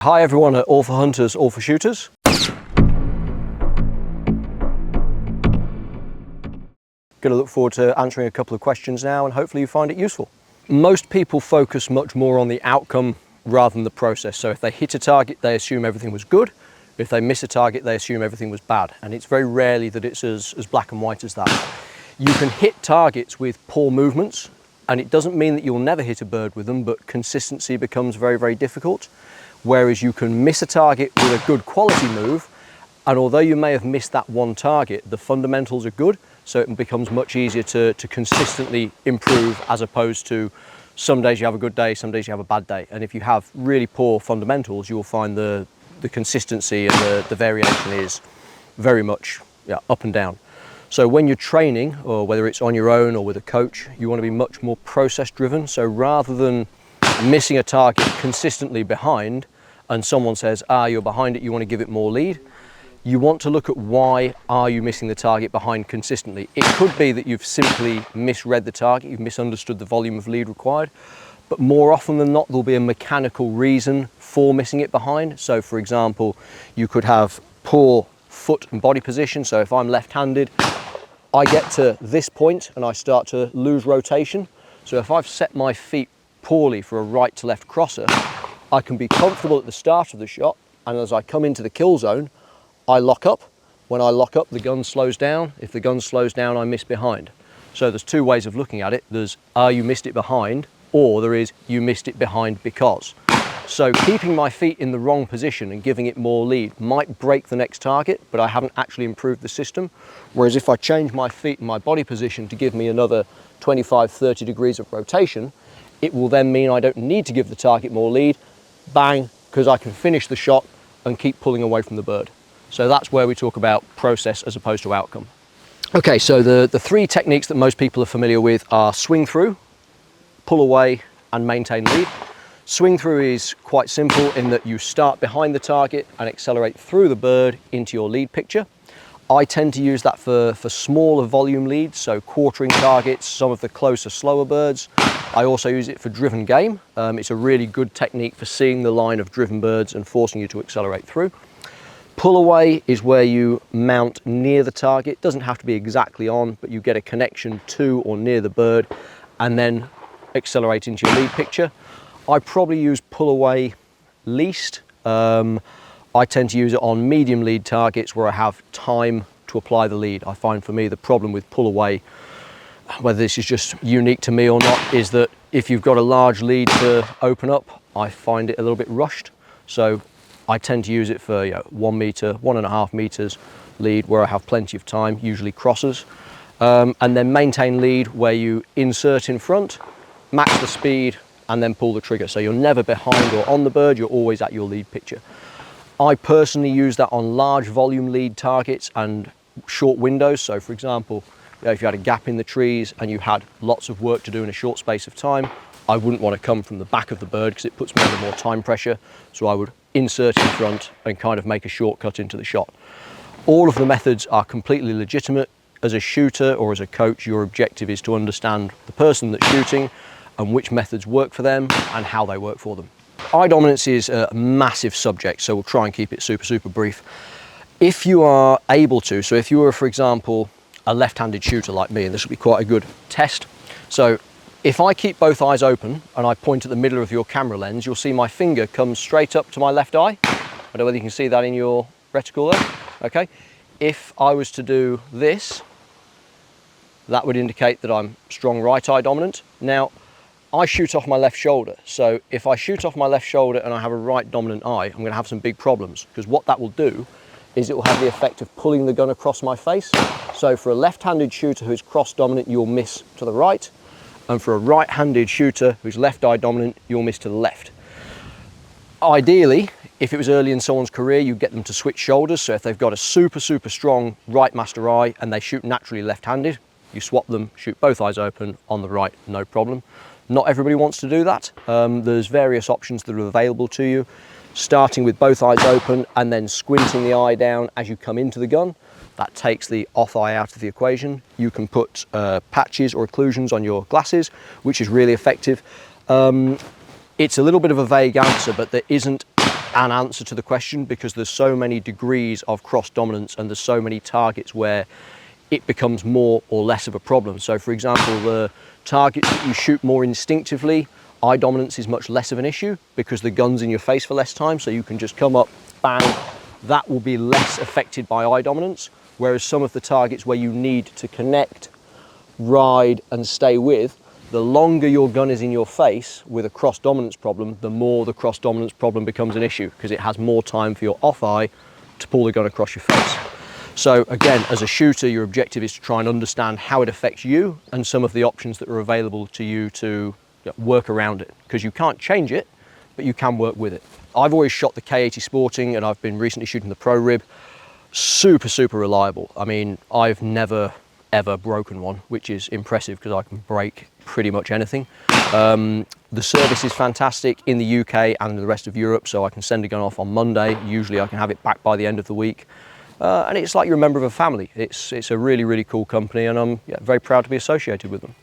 Hi everyone at All for Hunters, All for Shooters. Going to look forward to answering a couple of questions now and hopefully you find it useful. Most people focus much more on the outcome rather than the process. So if they hit a target, they assume everything was good. If they miss a target, they assume everything was bad. And it's very rarely that it's as black and white as that. You can hit targets with poor movements, and it doesn't mean that you'll never hit a bird with them, but consistency becomes very, very difficult. Whereas you can miss a target with a good quality move, and although you may have missed that one target, the fundamentals are good, so it becomes much easier to consistently improve, as opposed to some days you have a good day, some days you have a bad day. And if you have really poor fundamentals, you'll find the consistency and the variation is very much up and down. So when you're training, or whether it's on your own or with a coach, you want to be much more process driven. So rather than missing a target consistently behind and someone says, you're behind it, you want to give it more lead, you want to look at why are you missing the target behind consistently. It could be that you've simply misread the target, you've misunderstood the volume of lead required, but more often than not there'll be a mechanical reason for missing it behind. So for example, you could have poor foot and body position. So if I'm left-handed, I get to this point and I start to lose rotation. So if I've set my feet poorly for a right to left crosser, I can be comfortable at the start of the shot, and as I come into the kill zone, I lock up. When I lock up, the gun slows down. If the gun slows down, I miss behind. So there's two ways of looking at it. There's you missed it behind, or there is you missed it behind because. So keeping my feet in the wrong position and giving it more lead might break the next target, but I haven't actually improved the system. Whereas if I change my feet and my body position to give me another 25, 30 degrees of rotation, it will then mean I don't need to give the target more lead, bang, because I can finish the shot and keep pulling away from the bird. So that's where we talk about process as opposed to outcome. Okay, so the three techniques that most people are familiar with are swing through, pull away, and maintain lead. Swing through is quite simple in that you start behind the target and accelerate through the bird into your lead picture. I tend to use that for smaller volume leads, so quartering targets, some of the closer, slower birds. I also use it for driven game. It's a really good technique for seeing the line of driven birds and forcing you to accelerate through. Pull away is where you mount near the target. Doesn't have to be exactly on, but you get a connection to or near the bird and then accelerate into your lead picture. I probably use pull away least. I tend to use it on medium lead targets where I have time to apply the lead. I find for me the problem with pull away, whether this is just unique to me or not, is that if you've got a large lead to open up, I find it a little bit rushed. So I tend to use it for 1 meter, 1.5 meters lead where I have plenty of time, usually crosses. And then maintain lead where you insert in front, match the speed, and then pull the trigger. So you're never behind or on the bird, you're always at your lead picture. I personally use that on large volume lead targets and short windows. So for example, if you had a gap in the trees and you had lots of work to do in a short space of time, I wouldn't want to come from the back of the bird because it puts me under more time pressure. So I would insert in front and kind of make a shortcut into the shot. All of the methods are completely legitimate. As a shooter or as a coach, your objective is to understand the person that's shooting and which methods work for them and how they work for them. Eye dominancy is a massive subject, so we'll try and keep it super brief. If you are able to, so if you were, for example, a left-handed shooter like me, and this will be quite a good test. So if I keep both eyes open and I point at the middle of your camera lens, you'll see my finger come straight up to my left eye. I don't know whether you can see that in your reticle there. Okay. If I was to do this, that would indicate that I'm strong right eye dominant. Now, I shoot off my left shoulder. So if I shoot off my left shoulder and I have a right dominant eye, I'm going to have some big problems, because what that will do is it will have the effect of pulling the gun across my face. So for a left-handed shooter who's cross dominant, you'll miss to the right. And for a right-handed shooter who's left eye dominant, you'll miss to the left. Ideally, if it was early in someone's career, you get them to switch shoulders. So if they've got a super strong right master eye and they shoot naturally left-handed, you swap them, shoot both eyes open on the right, no problem. Not everybody wants to do that. There's various options that are available to you, starting with both eyes open and then squinting the eye down as you come into the gun. That takes the off eye out of the equation. You can put patches or occlusions on your glasses, which is really effective. It's a little bit of a vague answer, but there isn't an answer to the question, because there's so many degrees of cross dominance and there's so many targets where it becomes more or less of a problem. So for example, the targets that you shoot more instinctively, eye dominance is much less of an issue because the gun's in your face for less time, so you can just come up, bang, that will be less affected by eye dominance. Whereas some of the targets where you need to connect, ride and stay with, the longer your gun is in your face with a cross dominance problem, the more the cross dominance problem becomes an issue, because it has more time for your off eye to pull the gun across your face. So again, as a shooter, your objective is to try and understand how it affects you and some of the options that are available to you to work around it, because you can't change it, but you can work with it. I've always shot the K80 Sporting and I've been recently shooting the Pro Rib. Super, super reliable. I mean, I've never ever broken one, which is impressive because I can break pretty much anything. The service is fantastic in the UK and the rest of Europe, so I can send a gun off on Monday. Usually I can have it back by the end of the week. And it's like you're a member of a family. It's a really, really cool company, and I'm very proud to be associated with them.